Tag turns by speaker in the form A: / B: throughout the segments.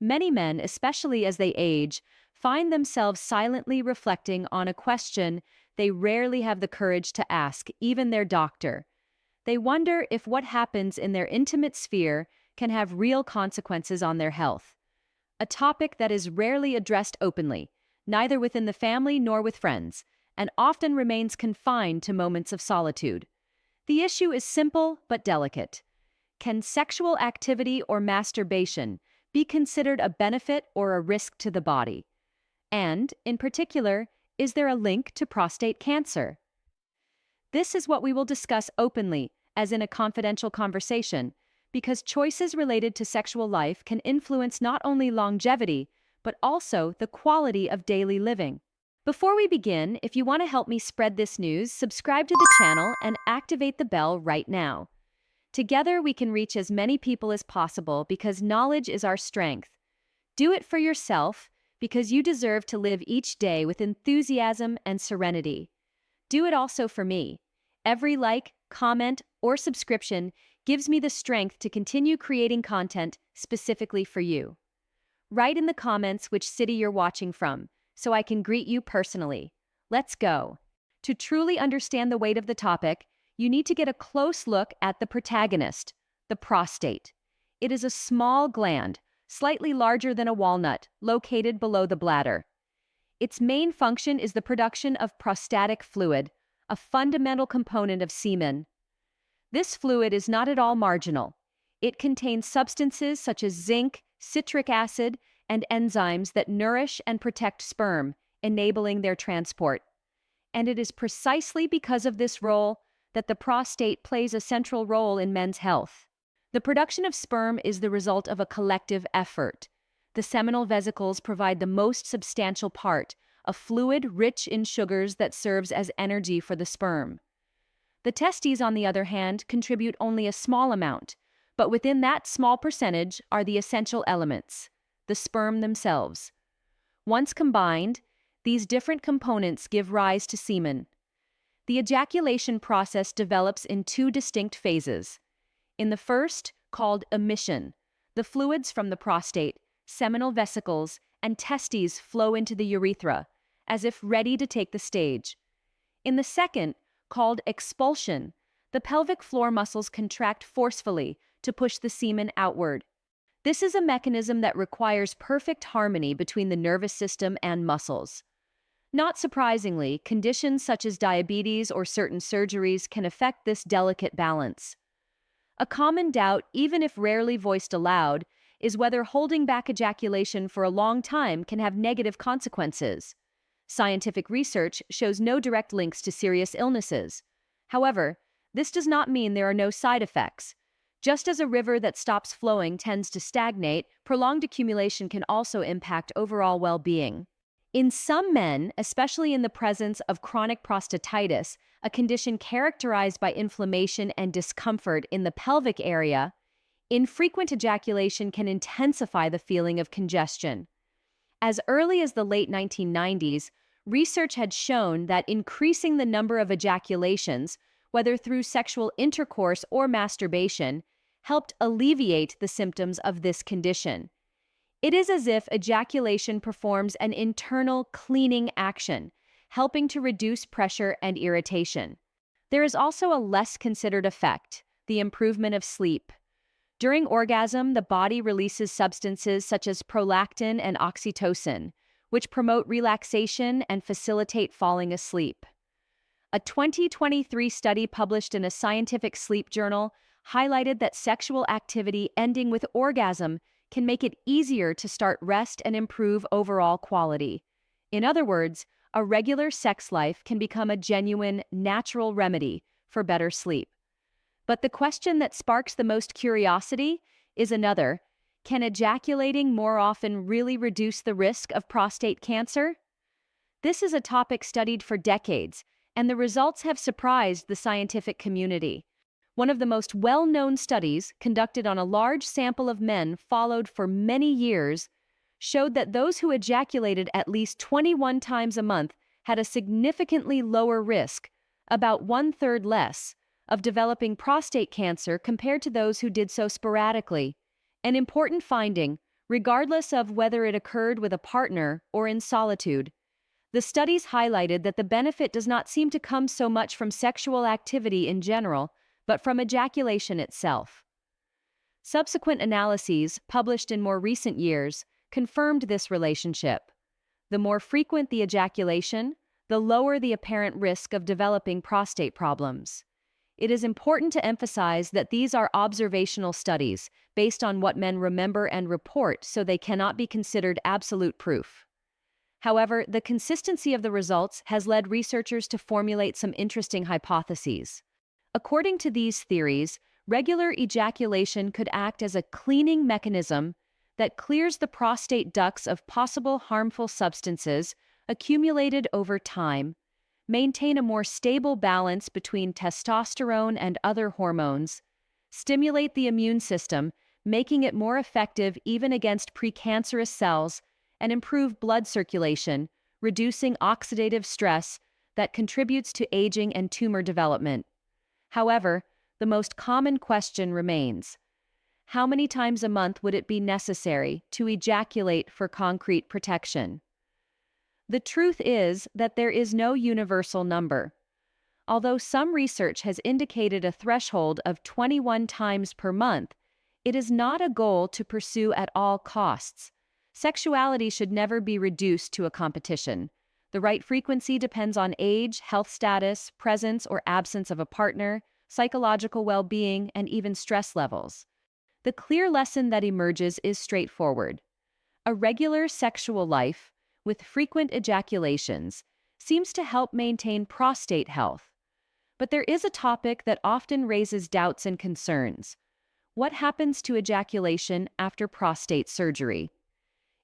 A: Many men, especially as they age, find themselves silently reflecting on a question they rarely have the courage to ask, even their doctor. They wonder if what happens in their intimate sphere can have real consequences on their health. A topic that is rarely addressed openly, neither within the family nor with friends, and often remains confined to moments of solitude. The issue is simple but delicate. Can sexual activity or masturbation be considered a benefit or a risk to the body? And, in particular, is there a link to prostate cancer? This is what we will discuss openly, as in a confidential conversation, because choices related to sexual life can influence not only longevity, but also the quality of daily living. Before we begin, if you want to help me spread this news, subscribe to the channel and activate the bell right now. Together we can reach as many people as possible because knowledge is our strength. Do it for yourself because you deserve to live each day with enthusiasm and serenity. Do it also for me. Every like, comment, or subscription gives me the strength to continue creating content specifically for you. Write in the comments which city you're watching from, so I can greet you personally. Let's go. To truly understand the weight of the topic, you need to get a close look at the protagonist, the prostate. It is a small gland, slightly larger than a walnut, located below the bladder. Its main function is the production of prostatic fluid, a fundamental component of semen. This fluid is not at all marginal. It contains substances such as zinc, citric acid, and enzymes that nourish and protect sperm, enabling their transport. And it is precisely because of this role that the prostate plays a central role in men's health. The production of sperm is the result of a collective effort. The seminal vesicles provide the most substantial part, a fluid rich in sugars that serves as energy for the sperm. The testes, on the other hand, contribute only a small amount, but within that small percentage are the essential elements, the sperm themselves. Once combined, these different components give rise to semen. The ejaculation process develops in two distinct phases. In the first, called emission, the fluids from the prostate, seminal vesicles, and testes flow into the urethra, as if ready to take the stage. In the second, called expulsion, the pelvic floor muscles contract forcefully to push the semen outward. This is a mechanism that requires perfect harmony between the nervous system and muscles. Not surprisingly, conditions such as diabetes or certain surgeries can affect this delicate balance. A common doubt, even if rarely voiced aloud, is whether holding back ejaculation for a long time can have negative consequences. Scientific research shows no direct links to serious illnesses. However, this does not mean there are no side effects. Just as a river that stops flowing tends to stagnate, prolonged accumulation can also impact overall well-being. In some men, especially in the presence of chronic prostatitis, a condition characterized by inflammation and discomfort in the pelvic area, infrequent ejaculation can intensify the feeling of congestion. As early as the late 1990s, research had shown that increasing the number of ejaculations, whether through sexual intercourse or masturbation, helped alleviate the symptoms of this condition. It is as if ejaculation performs an internal cleaning action, helping to reduce pressure and irritation. There is also a less considered effect, the improvement of sleep. During orgasm, the body releases substances such as prolactin and oxytocin, which promote relaxation and facilitate falling asleep. A 2023 study published in a scientific sleep journal highlighted that sexual activity ending with orgasm can make it easier to start rest and improve overall quality. In other words, a regular sex life can become a genuine, natural remedy for better sleep. But the question that sparks the most curiosity is another. Can ejaculating more often really reduce the risk of prostate cancer? This is a topic studied for decades, and the results have surprised the scientific community. One of the most well-known studies, conducted on a large sample of men followed for many years, showed that those who ejaculated at least 21 times a month had a significantly lower risk, about one-third less, of developing prostate cancer compared to those who did so sporadically. An important finding, regardless of whether it occurred with a partner or in solitude. The studies highlighted that the benefit does not seem to come so much from sexual activity in general, but from ejaculation itself. Subsequent analyses, published in more recent years, confirmed this relationship. The more frequent the ejaculation, the lower the apparent risk of developing prostate problems. It is important to emphasize that these are observational studies, based on what men remember and report, so they cannot be considered absolute proof. However, the consistency of the results has led researchers to formulate some interesting hypotheses. According to these theories, regular ejaculation could act as a cleaning mechanism that clears the prostate ducts of possible harmful substances accumulated over time, maintain a more stable balance between testosterone and other hormones, stimulate the immune system, making it more effective even against precancerous cells, and improve blood circulation, reducing oxidative stress that contributes to aging and tumor development. However, the most common question remains: how many times a month would it be necessary to ejaculate for concrete protection? The truth is that there is no universal number. Although some research has indicated a threshold of 21 times per month, it is not a goal to pursue at all costs. Sexuality should never be reduced to a competition. The right frequency depends on age, health status, presence or absence of a partner, psychological well-being, and even stress levels. The clear lesson that emerges is straightforward. A regular sexual life, with frequent ejaculations, seems to help maintain prostate health. But there is a topic that often raises doubts and concerns. What happens to ejaculation after prostate surgery?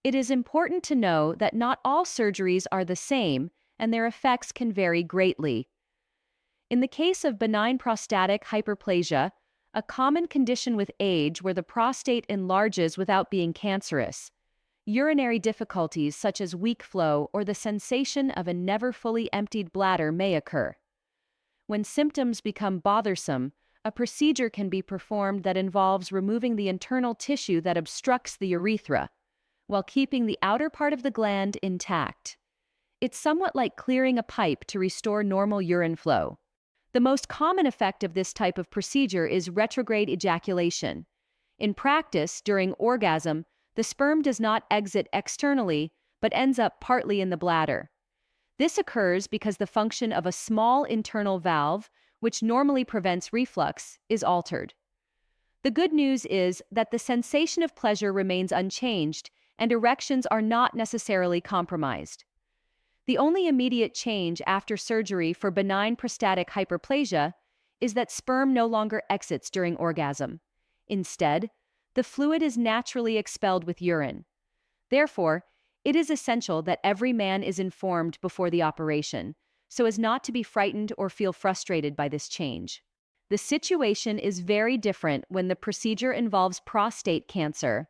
A: It is important to know that not all surgeries are the same, and their effects can vary greatly. In the case of benign prostatic hyperplasia, a common condition with age where the prostate enlarges without being cancerous, urinary difficulties such as weak flow or the sensation of a never fully emptied bladder may occur. When symptoms become bothersome, a procedure can be performed that involves removing the internal tissue that obstructs the urethra, while keeping the outer part of the gland intact. It's somewhat like clearing a pipe to restore normal urine flow. The most common effect of this type of procedure is retrograde ejaculation. In practice, during orgasm, the sperm does not exit externally, but ends up partly in the bladder. This occurs because the function of a small internal valve, which normally prevents reflux, is altered. The good news is that the sensation of pleasure remains unchanged, and erections are not necessarily compromised. The only immediate change after surgery for benign prostatic hyperplasia is that sperm no longer exits during orgasm. Instead, the fluid is naturally expelled with urine. Therefore, it is essential that every man is informed before the operation, so as not to be frightened or feel frustrated by this change. The situation is very different when the procedure involves prostate cancer.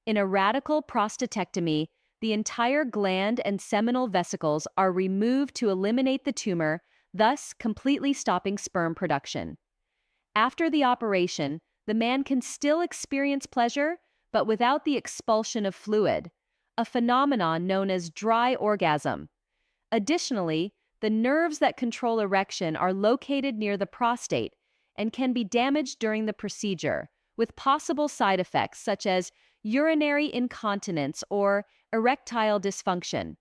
A: In a radical prostatectomy, the entire gland and seminal vesicles are removed to eliminate the tumor, thus completely stopping sperm production. After the operation, the man can still experience pleasure, but without the expulsion of fluid, a phenomenon known as dry orgasm. Additionally, the nerves that control erection are located near the prostate and can be damaged during the procedure, with possible side effects such as urinary incontinence or erectile dysfunction.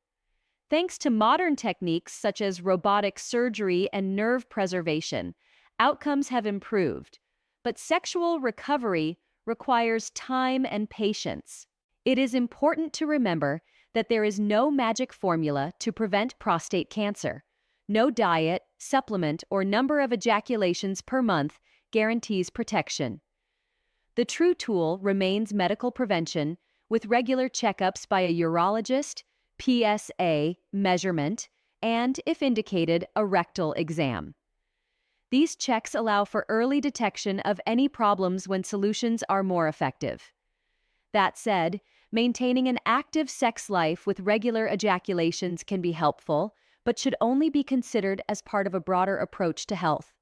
A: Thanks to modern techniques such as robotic surgery and nerve preservation, outcomes have improved, but sexual recovery requires time and patience. It is important to remember that there is no magic formula to prevent prostate cancer. No diet, supplement, or number of ejaculations per month guarantees protection. The true tool remains medical prevention, with regular checkups by a urologist, PSA, measurement, and, if indicated, a rectal exam. These checks allow for early detection of any problems when solutions are more effective. That said, maintaining an active sex life with regular ejaculations can be helpful, but should only be considered as part of a broader approach to health.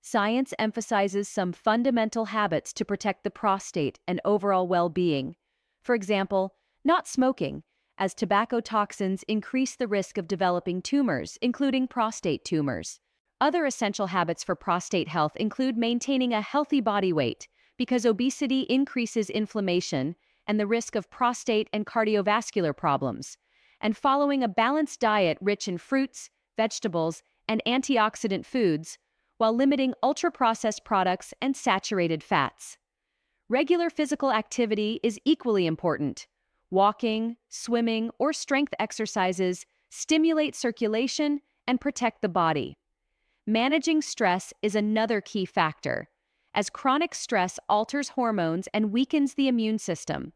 A: Science emphasizes some fundamental habits to protect the prostate and overall well-being. For example, not smoking, as tobacco toxins increase the risk of developing tumors, including prostate tumors. Other essential habits for prostate health include maintaining a healthy body weight, because obesity increases inflammation and the risk of prostate and cardiovascular problems, and following a balanced diet rich in fruits, vegetables, and antioxidant foods, while limiting ultra-processed products and saturated fats. Regular physical activity is equally important. Walking, swimming, or strength exercises stimulate circulation and protect the body. Managing stress is another key factor, as chronic stress alters hormones and weakens the immune system.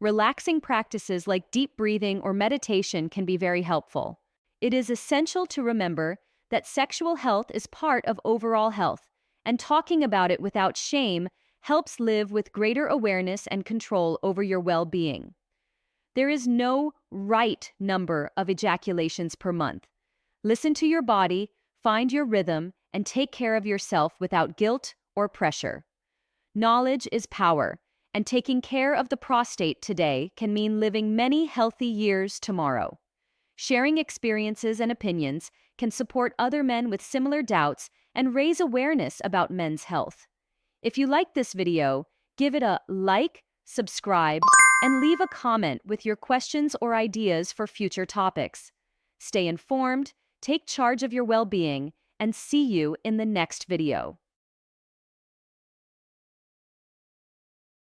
A: Relaxing practices like deep breathing or meditation can be very helpful. It is essential to remember that sexual health is part of overall health, and talking about it without shame helps live with greater awareness and control over your well-being. There is no right number of ejaculations per month. Listen to your body, find your rhythm, and take care of yourself without guilt or pressure. Knowledge is power, and taking care of the prostate today can mean living many healthy years tomorrow. Sharing experiences and opinions can support other men with similar doubts and raise awareness about men's health. If you like this video, give it a like, subscribe, and leave a comment with your questions or ideas for future topics. Stay informed, take charge of your well-being, and see you in the next video.